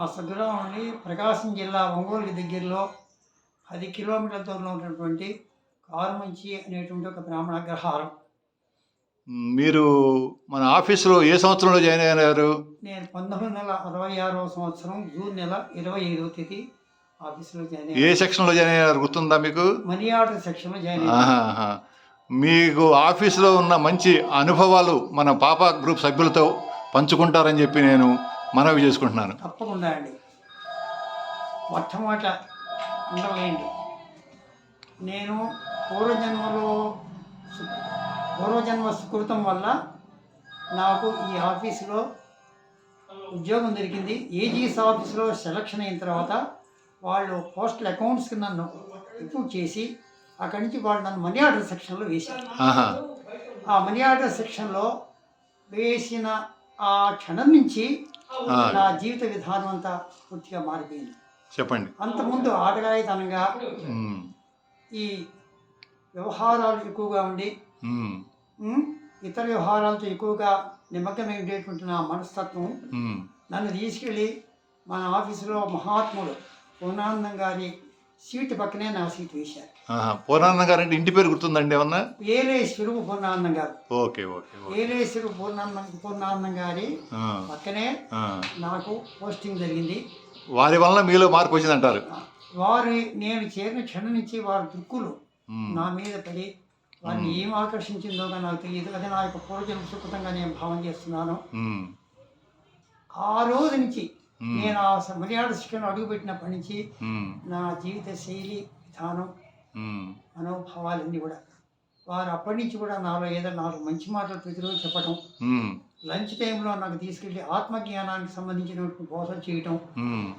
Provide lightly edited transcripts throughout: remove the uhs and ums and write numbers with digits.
మా స్వగ్రామం అండి ప్రకాశం జిల్లా ఒంగోలు దగ్గరలో 10 కిలోమీటర్ల దూరంలో ఉన్నటువంటి కారుమంచి అనేటువంటి ఒక బ్రాహ్మణ అగ్రహారం. మీరు మన ఆఫీస్‌లో ఏ సంవత్సరంలో జాయిన్ అయ్యారు? నేను 1966వ సంవత్సరం జూన్ నెల 25వ తేదీ ఆఫీస్‌లో జాయిన్ ఏ అయ్యాను. సెక్షన్‌లో జాయిన్ అయ్యారు గుర్తుందా మీకు? మనీ ఆర్డర్ సెక్షన్‌లో జాయిన్ అయ్యాను. ఆహాహా! మీకు ఆఫీస్‌లో ఉన్న మంచి అనుభవాలు మన పాప గ్రూప్ సభ్యులతో పంచుకుంటారని చెప్పి నేను మనవి చేసుకుంటున్నాను. తప్పకుండా అండి. మొట్టమొదట ఉండలేండి. నేను పూర్వజన్మలో సు పూర్వజన్మ సుకృతం వల్ల నాకు ఈ ఆఫీసులో ఉద్యోగం దొరికింది. ఏజీఎస్ ఆఫీసులో సెలక్షన్ అయిన తర్వాత వాళ్ళు పోస్టల్ అకౌంట్స్‌కి నన్ను రిక్రూట్ చేసి అక్కడి నుంచి వాళ్ళు నన్ను మనీ ఆర్డర్ సెక్షన్‌లో వేశారు. ఆహా! ఆ మనీ ఆర్డర్ సెక్షన్‌లో వేసిన ఆ క్షణం నుంచి ఆ! నా జీవిత విధానం అంతా పూర్తిగా మారిపోయింది. చెప్పండి. అంతకుముందు ఆటగాయితనంగా హ్మ్. ఈ వ్యవహారాలు ఎక్కువగా ఉండి హ్మ్. ఇతర వ్యవహారాలతో ఎక్కువగా నిమగ్నమై ఉండేటువంటి నా మనస్తత్వం హ్మ్. నన్ను తీసుకెళ్ళి మన ఆఫీసులో మహాత్ముడు పూర్ణానందం గారి సీటు పక్కనే నా సీటు వేశారు. ఆహా! పూర్ణానంద గారంటే ఇంటి పేరు గుర్తుందండి ఏమన్నా? ఏలేశ్వరువు పూర్ణానందం గారు. ఓకే. ఓకే. ఓకే. ఏలేశ్వరువు పూర్ణానందం గారి ఆ! పక్కనే ఆ! నాకు పోస్టింగ్ జరిగింది. వారి వలన మీలో మార్పు వచ్చిందంటారు. నేను చేరిన క్షణం నుంచి వారి దుక్కులు హ్మ్. నా మీద పడి వారిని ఏం ఆకర్షించిందో కానీ నాకు తెలియదు. అది నా యొక్క పూర్వజన్మ సుకృతంగా నేను భావన చేస్తున్నాను. హ్మ్. ఆ రోజు నుంచి హ్మ్. నేను ఆ మర్యాద శిక్షణ అడుగుపెట్టినప్పటి నుంచి హ్మ్. నా జీవిత శైలి విధానం హ్మ్. మనోభావాలన్నీ కూడా వారు అప్పటి నుంచి కూడా నాలో ఏదో 4 మంచి మాటలు ప్రతిరోజు చెప్పడం, హ్మ్. లంచ్ టైంలో నాకు తీసుకెళ్ళి ఆత్మజ్ఞానానికి సంబంధించినటువంటి బోధన చేయటం, హ్మ్.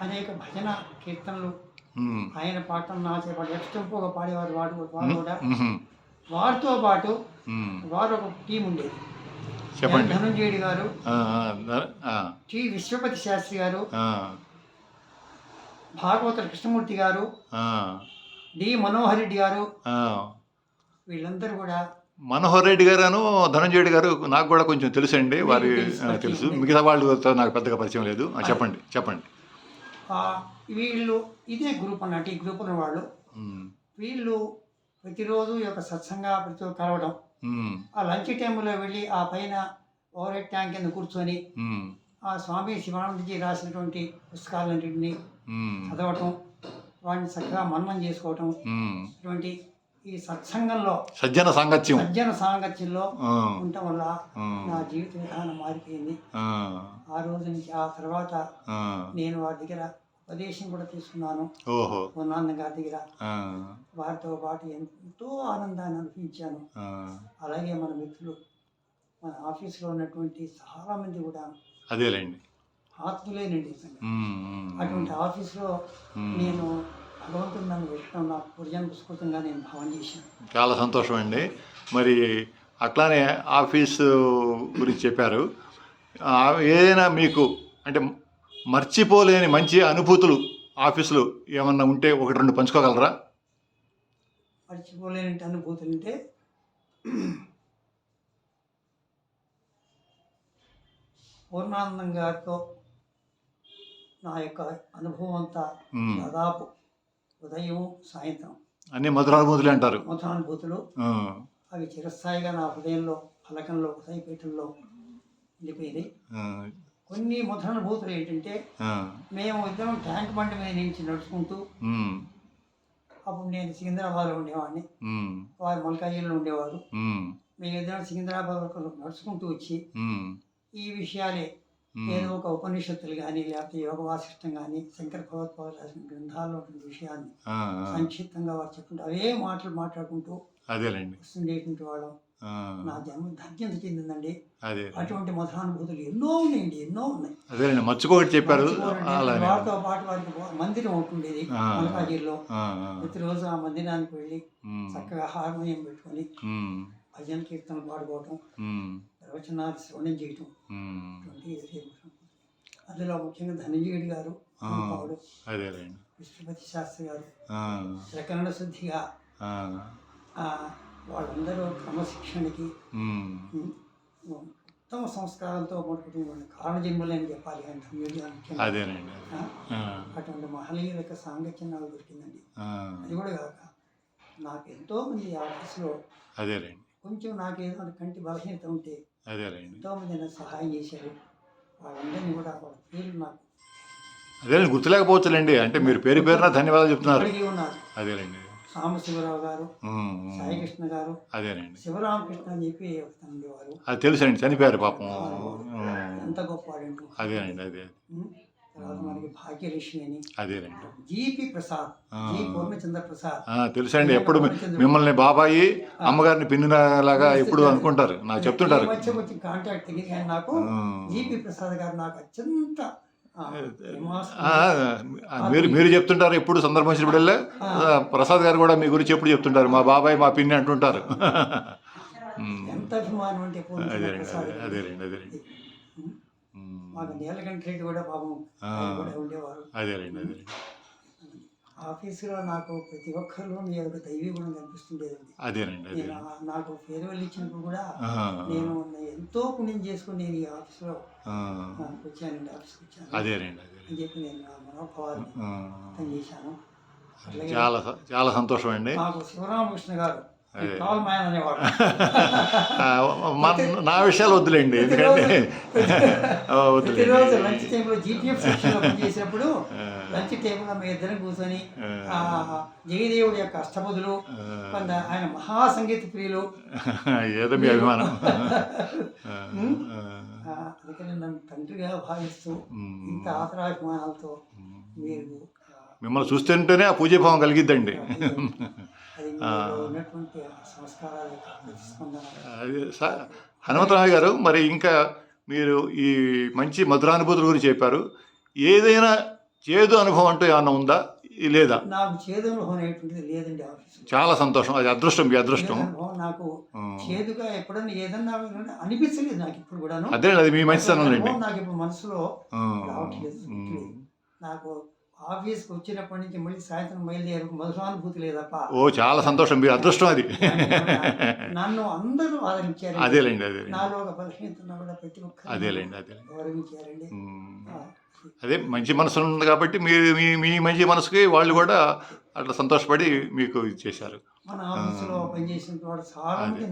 అనేక భజన కీర్తనలు హ్మ్. ఆయన పాడటం నా చేపట్టి ఎక్స్టెంపోగా పాడేవారు వారు కూడా. హుహు. వారితో పాటు హ్మ్. వారు ఒక టీం ఉండేది. చెప్పండి. ధనంజయుడి గారు, ఆ! ఆ! ఆ! టి విశ్వపతి శాస్త్రి గారు, ఆ! భాగవతుల కృష్ణమూర్తి గారు, ఆ! డి మనోహర్ రెడ్డి గారు, ఆ! వీళ్ళందరూ కూడా మనోహర్ రెడ్డి గారును, ధనంజయుడు గారు నాకు కూడా కొంచెం తెలుసండి. వారి మీకు తెలుసు, పరిచయం తెలుసు. ఉంది. మిగతా వాళ్ళతో నాకు పెద్దగా పరిచయం లేదు. అది. చెప్పండి. చెప్పండి. ఆ, వీళ్ళు ఇదే గ్రూప్ అన్నట్టు ఈ గ్రూప్ ఉన్న వాళ్ళు. హ్మ్. వీళ్ళు ప్రతిరోజు ఈ యొక్క సత్సంగా ప్రతి కలవడం, హ్మ్. ఆ లంచ్ టైంలో వెళ్ళి ఆ పైన ఓవర్ హెడ్ ట్యాంక్ కింద కూర్చొని హ్మ్. ఆ స్వామి శివానందజీ రాసినటువంటి పుస్తకాలన్నింటినీ హ్మ్. చదవటం, వాటిని చక్కగా మననం చేసుకోవటం, హ్మ్. ఇటువంటి ఈ సత్సంగంలో సజ్జన సాంగత్యం. సజ్జన సాంగత్యంలో ఆ! ఉండటం వల్ల ఆ! నా జీవిత విధానం మారిపోయింది. ఆ! ఆ రోజు నుంచి ఆ తర్వాత ఆ! నేను వారి దగ్గర ఉపదేశం కూడా తీసుకున్నాను. ఓహో! పూర్ణానంద గారి దగ్గర ఆ! వారితో పాటు ఎంతో ఆనందాన్ని అనుభవించాను. ఆ! అలాగే మన మిత్రులు మన ఆఫీసులో ఉన్నటువంటి చాలామంది కూడా అదేలెండి. ఆత్మీయులేనండి నిజంగా. హ్మ్. హ్మ్. అటువంటి ఆఫీసులో హ్మ్. నేను భగవంతుడు నన్ను పెట్టడం నాకు పూర్వజన్మ సుకృతంగా నేను భావన చేశాను. చాలా సంతోషం అండి. మరి అట్లానే ఆఫీసు గురించి చెప్పారు. ఏదైనా మీకు అంటే మర్చిపోలేని మంచి అనుభూతులు ఆఫీస్‌లో ఏమన్నా ఉంటే 1, 2 పంచుకోగలరా? మర్చిపోలేని అనుభూతులు అంటే పూర్ణానందం గారితో నా యొక్క అనుభవం అంతా హ్మ్. దాదాపు ఉదయం సాయంత్రం అన్నీ మధురానుభూతులే అంటారు. మధురానుభూతులు. ఆ! అవి చిరస్థాయిగా నా హృదయంలో ఫలకంలో హృదయపీఠంలో ఉండిపోయినాయి. ఆ! కొన్ని మధురానుభూతులు ఏంటంటే ఆ! మేము ఇద్దరం ట్యాంక్ బండి మీద నుంచి నడుచుకుంటూ, హ్మ్. అప్పుడు నేను సికింద్రాబాద్లో ఉండేవాడిని, హ్మ్. వారు మల్కాజ్గిరిలో ఉండేవారు. హ్మ్. మేమిద్దరం సికింద్రాబాద్ వరకు నడుచుకుంటూ వచ్చి హ్మ్. ఈ విషయాలే ఏదో హ్మ్. ఒక ఉపనిషత్తులు కానీ లేకపోతే యోగ వాసిష్టం కానీ శంకర భగవత్పాదులు రాసిన గ్రంథాల్లో ఉన్న విషయాన్ని ఆ! ఆ! సంక్షిప్తంగా వారు చెప్పుకుంటూ అవే మాటలు మాట్లాడుకుంటూ అదేలెండి. వస్తుండేటువంటి వాళ్ళం. ఆ! నా జన్మ ధన్యత చెందిందండి. అదే. అటువంటి మధురానుభూతులు ఎన్నో ఉన్నాయండి, ఎన్నో ఉన్నాయి. అదేలెండి. మర్చిపోకటి చెప్పారు. మర్చిపోనండి. అలానే. వారితో పాటు వారికి మందిరం ఒకటి ఉండేది ఆ! మల్కాజ్గిరిలో. ఆ! ఆ! ప్రతిరోజు ఆ మందిరానికి వెళ్ళి హ్మ్. చక్కగా హార్మోనియం పెట్టుకొని హ్మ్. భజన కీర్తనలు పాడుకోవటం, హ్మ్. ప్రవచనాలు శ్రవణం చేయటం, హ్మ్. ఇటువంటి అందులో ముఖ్యంగా ధనంజయుడి గారు ఆ! మహానుభావుడు, అదేలెండి. విష్ణుపతి శాస్త్రి గారు ఆ! ప్రకరణ శుద్ధిగా ఆ! ఆ, వాళ్ళందరూ క్రమశిక్షణకి హ్మ్. ఉమ్, ఉత్తమ సంస్కారంతో కూడుకున్నటువంటి కారణజన్ములని చెప్పాలి అంటే అదేనండి. అటువంటి మహనీయుల యొక్క సాంగత్యం నాకు దొరికిందండి. అది కూడా కాక నాకు ఎంతో మంది ఆఫీసులో అదేలేండి కొంచెం నాకు ఏదో కంటి బలహీనత ఉంటే అదేలేండి ఎంతోమంది నాకు సహాయం చేశారు. వాళ్ళందరినీ కూడా వాళ్ళ పేర్లు నాకు అదేలేండి గుర్తులేకపోవచ్చులేండి. అంటే మీరు పేరు పేరున ధన్యవాదాలు చెప్తున్నారు. అడిగి ఉన్నారు. అదేలేండి. సాంబశివరావు గారు, సాయికృష్ణ గారు, అదేనండి. శివరామకృష్ణ అని చెప్పి ఒకతను ఉండేవారు. అది తెలుసండి, చనిపోయారు పాపం. ఎంత గొప్పవాడండి. అదేనండి. అదే తర్వాత మనకి భాగ్యలక్ష్మి అని, అదేనండి. జీపీ ప్రసాద్, జీ పూర్ణచంద్ర ప్రసాద్ తెలుసండి. ఎప్పుడు మిమ్మల్ని బాబాయి అమ్మగారిని పిన్నిలాగా ఎప్పుడు అనుకుంటారు, నాకు చెప్తుంటారు. మధ్య కొంచెం కాంటాక్ట్ తెలియదు కానీ నాకు జీపీ ప్రసాద్ గారు నాకు అత్యంత మీరు చెప్తుంటారు ఎప్పుడు సందర్భం వచ్చినప్పుడల్లా. ప్రసాద్ గారు కూడా మీ గురించి ఎప్పుడు చెప్తుంటారు, మా బాబాయ్ మా పిన్ని అంటుంటారు. ఎంత అభిమానం అంటే అదేనండి. అదేనండి. మాకు నీలకంఠ రెడ్డి కూడా పాపం ఉండేవారు. అదేనండి. ఆఫీసులో నాకు ప్రతి ఒక్కరిలో మీ యొక్క దైవీ గుణం కనిపిస్తుండేదండి. అదేనండి. నాకు ఫేర్వెల్ ఇచ్చినప్పుడు కూడా నేను ఎంతో పుణ్యం చేసుకుని నేను ఈ ఆఫీసులో వచ్చానండి. ఆఫీస్కి వచ్చాను. అదేనండి. అని చెప్పి నేను నా మనోభావాన్ని వ్యక్తం చేశాను. చాలా చాలా సంతోషం అండి. నాకు శివరామకృష్ణ గారు అనేవాడు. నా విషయాలు వద్దులేండి, ఎందుకంటే ప్రతిరోజు లంచ్ టైంలో జీపీఎఫ్ సెక్షన్ ఓపెన్ చేసినప్పుడు లంచ్ టేబుల్ మీ ఇద్దరం కూర్చొని జయదేవుడి యొక్క అష్టపదులు, ఆయన మహాసంగీత ప్రియులు, ఏదో మీ అభిమానం. అందుకని నన్ను తండ్రిగా భావిస్తూ ఇంత ఆదరాభిమానాలతో మీరు మిమ్మల్ని చూస్తుంటేనే ఆ పూజాభావం కలిగిద్దండి. ఉన్నటువంటి సంస్కారాలు హనుమంతరావు గారు, మరి ఇంకా మీరు ఈ మంచి మధురానుభూతుల గురించి చెప్పారు. ఏదైనా చేదు అనుభవం అంటూ ఏమన్నా ఉందా లేదా? నాకు చేదు అనుభవం అనేటువంటిది లేదండి. ఆఫీస్ చాలా సంతోషం, అది అదృష్టం, మీ అదృష్టం. నాకు చేదుగా ఎప్పుడన్నా ఏదన్నా అనిపించలేదు నాకు ఇప్పుడు కూడా. అదే అది మీ మంచితనం అండి. నాకు ఇప్పుడు మనసులో రావట్లేదు. నాకు ఆఫీస్కి వచ్చినప్పటి నుంచి మళ్ళీ సాయంత్రం బయలుదేరి మధురానుభూతి లేదప్ప. ఓ చాలా సంతోషం, మీరు అదృష్టం అది. నన్ను అందరూ ఆదరించారు. అదేలేండి. నాలో ఒక బలహీనత కూడా ప్రతి ఒక్కరు అదేలేండి. గౌరవించారండి. అదే మంచి మనసు ఉంది కాబట్టి మీరు మీ మంచి మనసుకి వాళ్ళు కూడా అట్లా సంతోషపడి మీకు ఇచ్చేశారు. మన ఆఫీసులో పనిచేసిన వాడు చాలా మంది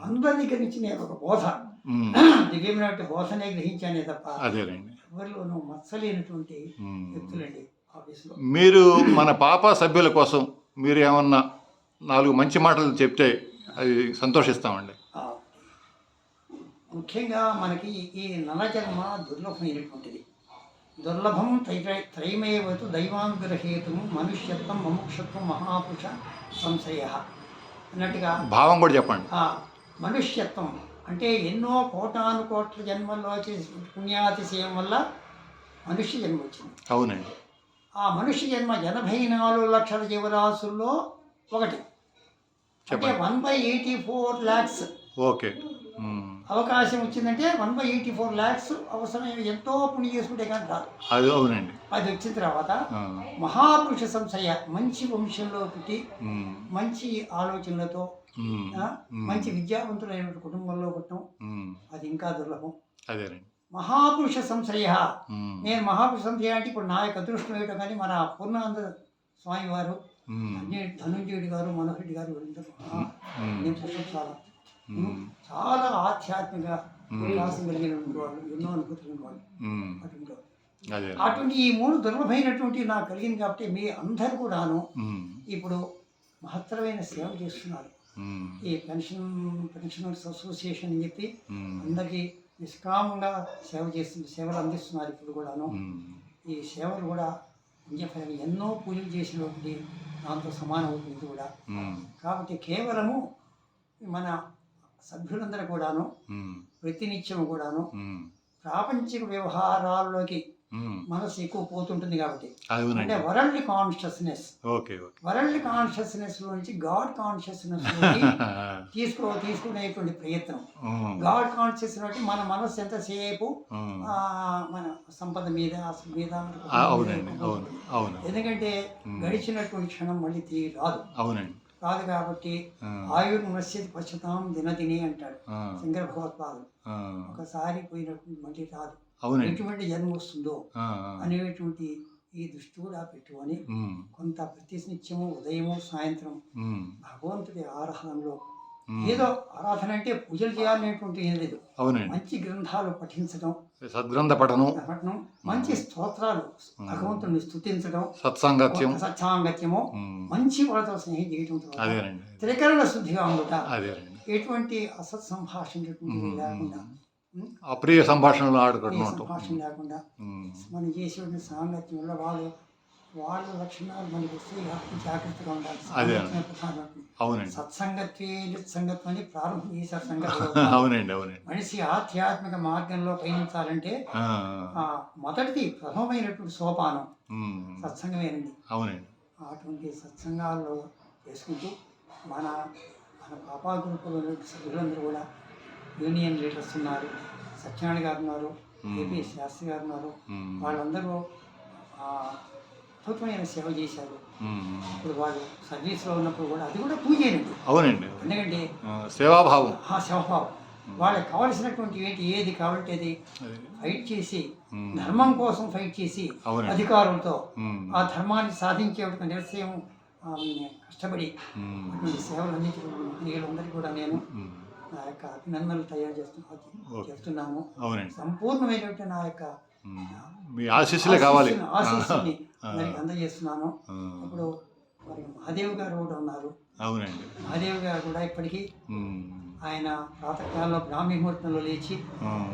అందరి దగ్గర నుంచి నేను ఒక బోధ, దివ్యమైన బోధనే గ్రహించానే తప్ప అదేలేండి ఎవరిలోనూ మచ్చలేనటువంటి వ్యక్తులండి ఆఫీసులో. మీరు మన పాప సభ్యుల కోసం మీరు ఏమన్నా 4 మంచి మాటలు చెప్తే అది సంతోషిస్తామండి. ముఖ్యంగా మనకి ఈ నలజన్మ దుర్లభమైనటువంటిది. దుర్లభం త్రైమేవతు దైవానుగ్రహేతుము మనుష్యత్వం మముక్షత్వం మహాపురుష సంశయ అన్నట్టుగా భావం కూడా చెప్పండి. మనుష్యత్వం అంటే ఎన్నో కోటాను కోట్ల జన్మల్లో చేసిన పుణ్యాతిశయం వల్ల మనుష్య జన్మ వచ్చింది. అవునండి. ఆ మనుష్య జన్మ 84 లక్షల జీవరాశుల్లో ఒకటి, అంటే 1/84 lakhs. ఓకే. అవకాశం వచ్చిందంటే 1/84 lakhs అవసరం. ఎంతో పుణ్యం చేసుకుంటే కానీ రాదు. అది అవునండి. అది వచ్చిన తర్వాత మహాపురుష సంశయ, మంచి వంశంలో పుట్టి మంచి ఆలోచనలతో మంచి విద్యావంతులైన కుటుంబంలో పుట్టడం అది ఇంకా దుర్లభం. అదేనండి. మహాపురుష సంశయ, నేను మహాపురుష సంశయ అంటే ఇప్పుడు నా యొక్క అదృష్టం ఏమిటో కానీ మన పూర్ణానంద స్వామి వారు, ధనుంజయుడి గారు, మనోహరెడ్డి గారు చాలా చాలా ఆధ్యాత్మిక వికాసం కలిగినటువంటి వాళ్ళు, ఎన్నో అనుభూతులు వాళ్ళు. అటువంటి ఈ 3 దుర్లభమైనటువంటి నాకు కలిగింది కాబట్టి మీ అందరు కూడాను ఇప్పుడు మహత్తరమైన సేవ చేస్తున్నారు. ఈ పెన్షనర్స్ అసోసియేషన్ అని చెప్పి అందరికీ నిష్కామంగా సేవలు అందిస్తున్నారు ఇప్పుడు కూడాను. ఈ సేవలు కూడా ఎన్నో పూజలు చేసినటువంటి దాంతో సమానం అవుతుంది కూడా. కాబట్టి కేవలము మన సభ్యులందరూ కూడాను ప్రతినిత్యం కూడాను ప్రాపంచిక వ్యవహారాల్లోకి మనసు ఎక్కువ పోతుంటుంది కాబట్టి, అంటే వరల్డ్ కాన్షియస్నెస్, వరల్డ్ కాన్షియస్నెస్ నుంచి గాడ్ కాన్షియస్నెస్ తీసుకునేటువంటి ప్రయత్నం. గాడ్ కాన్షియస్నెస్ మన మనసు ఎంతసేపు మన సంపద మీద ఎందుకంటే గడిచినటువంటి క్షణం మళ్ళీ తిరిగి రాదు. కాదు కాబట్టి ఆయుర్నశ్యతి పశ్యతాం దినదిని అంటాడు శంకర భగవత్పాదులు. ఒకసారి పోయినటువంటి మళ్ళీ రాదు, ఎటువంటి జన్మ వస్తుందో అనేటువంటి ఈ దృష్టి కూడా పెట్టుకొని కొంత ప్రతినిత్యము ఉదయము సాయంత్రం భగవంతుడి ఆరాధనలో, ఏదో ఆరాధన అంటే పూజలు చేయాలనేటువంటి ఏం లేదు, మంచి గ్రంథాలు పఠించడం, సద్గ్రంథ పఠనం, మంచి స్తోత్రాలు, భగవంతుని స్తుతించడం, సత్సాంగత్యము, మంచి వాళ్ళతో స్నేహం చేయడం, త్రికరణ శుద్ధిగా ఉండుట, ఎటువంటి అసత్ సంభాషణ లేకుండా, అప్రియ సంభాషణలు సంభాషణ లేకుండా మనం చేసేటువంటి సాంగత్యంలో వాళ్ళ లక్షణాలు మనకి వస్తే జాగ్రత్తగా ఉండాలి. సత్సంగత్వే నిత్సంగత్వం అని ప్రారంభం చేశారు సంగతి. మనిషి ఆధ్యాత్మిక మార్గంలో పయనించాలంటే మొదటిది ప్రథమమైనటువంటి సోపానం సత్సంగమేనండి. అటువంటి సత్సంగాల్లో చేసుకుంటూ మన పాపా గ్రూపులో సభ్యులందరూ కూడా యూనియన్ లీడర్స్ ఉన్నారు, సత్యనారాయణ గారు ఉన్నారు, ఏపీ శాస్త్రి గారు ఉన్నారు, వాళ్ళందరూ అద్భుతమైన సేవ చేశారు. ఇప్పుడు వాళ్ళు సర్వీస్లో ఉన్నప్పుడు కూడా అది కూడా పూజేనండి. అవునండి, ఎందుకంటే సేవాభావం, సేవాభావం. వాళ్ళకి కావలసినటువంటి ఏది కావాలంటే అది ఫైట్ చేసి, ధర్మం కోసం ఫైట్ చేసి అధికారులతో ఆ ధర్మాన్ని సాధించే నిరసయం కష్టపడి అటువంటి సేవలన్నింటినీ కూడా నేను నా యొక్క అభినందనలు చేస్తున్నాము. సంపూర్ణమైనటువంటి నా యొక్క మీ ఆశీస్సులే కావాలి, ఆశీస్సుని అందజేస్తున్నాను. ఇప్పుడు మరి మహాదేవ్ గారు కూడా ఉన్నారు. అవునండి, మహాదేవ్ గారు కూడా ఇప్పటికీ ఆయన ప్రాతకాలంలో బ్రాహ్మీ ముహూర్తంలో లేచి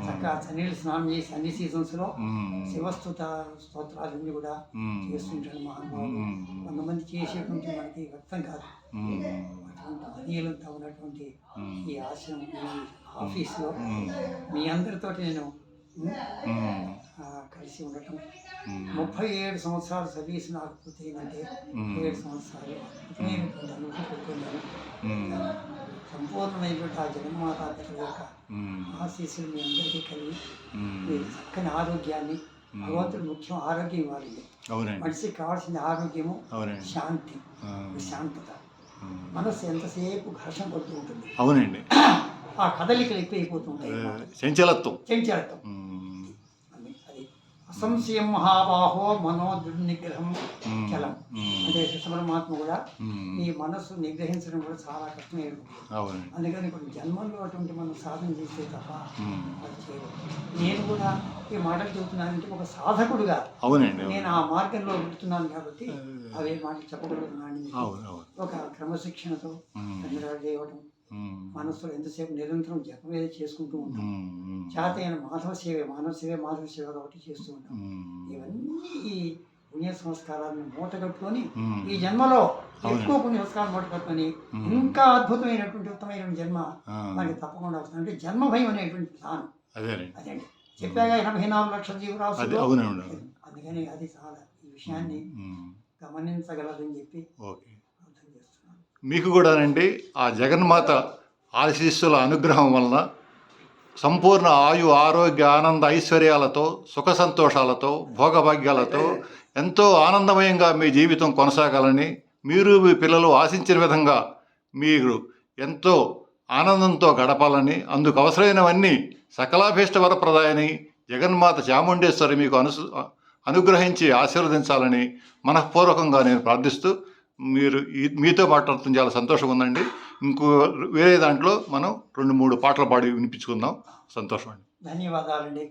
చక్కగా చన్నీళ్ళు స్నానం చేసి అన్ని సీజన్స్లో స్తోత్రాలన్నీ కూడా చేస్తుంటాడు మహానుభావుడు. కొంతమంది చేసేటువంటి మనకి వ్యక్తం కాదు, అటువంటి మహనీయులంతా ఉన్నటువంటి ఈ ఆశ్రమం, ఈ ఆఫీస్లో మీ అందరితో నేను కలిసి ఉండటం, 37 సంవత్సరాల సర్వీస్ నాకు పూర్తయిందంటే 7 సంవత్సరాలు అద్భుతమైనటువంటి అనుభూతున్నాను. సంపూర్ణమైనటువంటి ఆ జగన్మాత యొక్క ఆశీస్సులు మీ అందరికీ కలిగి మీరు చక్కని ఆరోగ్యాన్ని, భగవంతుడు ముఖ్యం ఆరోగ్యం ఇవ్వాలండి. మనిషికి కావాల్సిన ఆరోగ్యము, శాంతి, శాంతత. మనస్సు ఎంతసేపు ఘర్షణ పడుతూ ఉంటుంది. అవునండి, ఆ కదలికలు ఎక్కువైపోతుంటాయి, చంచలత్వం. అసంశయం మహాబాహో మనో దుర్నిగ్రహం చలం అంటే కృష్ణ పరమాత్మ కూడా ఈ మనస్సు నిగ్రహించడం కూడా చాలా కష్టమే. అందుకని కొన్ని జన్మల్లో అటువంటి మనం సాధన చేస్తే తప్ప అది చేయదు. నేను కూడా ఈ మాటలు చెబుతున్నానంటే ఒక సాధకుడుగా నేను ఆ మార్గంలో వెళ్తున్నాను కాబట్టి అవే మాటలు చెప్పగలుగుతున్నాను. ఒక క్రమశిక్షణతో చేయడం, మనస్సులో ఎంతసేపు నిరంతరం జపం ఏదో చేసుకుంటూ ఉంటాం. చేతైన మాధవ సేవ కాబట్టి చేస్తూ ఉంటాం. ఇవన్నీ ఈ పుణ్య సంస్కారాలను మూటగట్టుకొని ఈ జన్మలో ఎక్కువ పుణ్య సంస్కారాలు మూటగట్టుకొని ఇంకా అద్భుతమైనటువంటి ఉత్తమమైన జన్మ మనకి తప్పకుండా వస్తుంది. అంటే జన్మ భయం అనేటువంటి ప్లాన్ అదండి. చెప్పాగా 84 లక్షల జీవరాశులు, అందుకని అది చాలా ఈ విషయాన్ని గమనించగలదని చెప్పి అర్థం చేస్తున్నాను. మీకు కూడానండి ఆ జగన్మాత ఆశీస్సుల అనుగ్రహం వలన సంపూర్ణ ఆయు ఆరోగ్య ఆనంద ఐశ్వర్యాలతో సుఖ సంతోషాలతో భోగభాగ్యాలతో ఎంతో ఆనందమయంగా మీ జీవితం కొనసాగాలని, మీరు మీ పిల్లలు ఆశించిన విధంగా మీరు ఎంతో ఆనందంతో గడపాలని, అందుకు అవసరమైనవన్నీ సకలాభీష్ట వరప్రదాయని జగన్మాత చాముండేశ్వరి మీకు అనుగ్రహించి ఆశీర్వదించాలని మనఃపూర్వకంగా నేను ప్రార్థిస్తూ, మీరు మీతో మాట్లాడుతున్న చాలా సంతోషంగా ఉందండి. ఇంకో వేరే దాంట్లో మనం 2-3 పాటలు పాడి వినిపించుకుందాం. సంతోషం అండి. ధన్యవాదాలండి.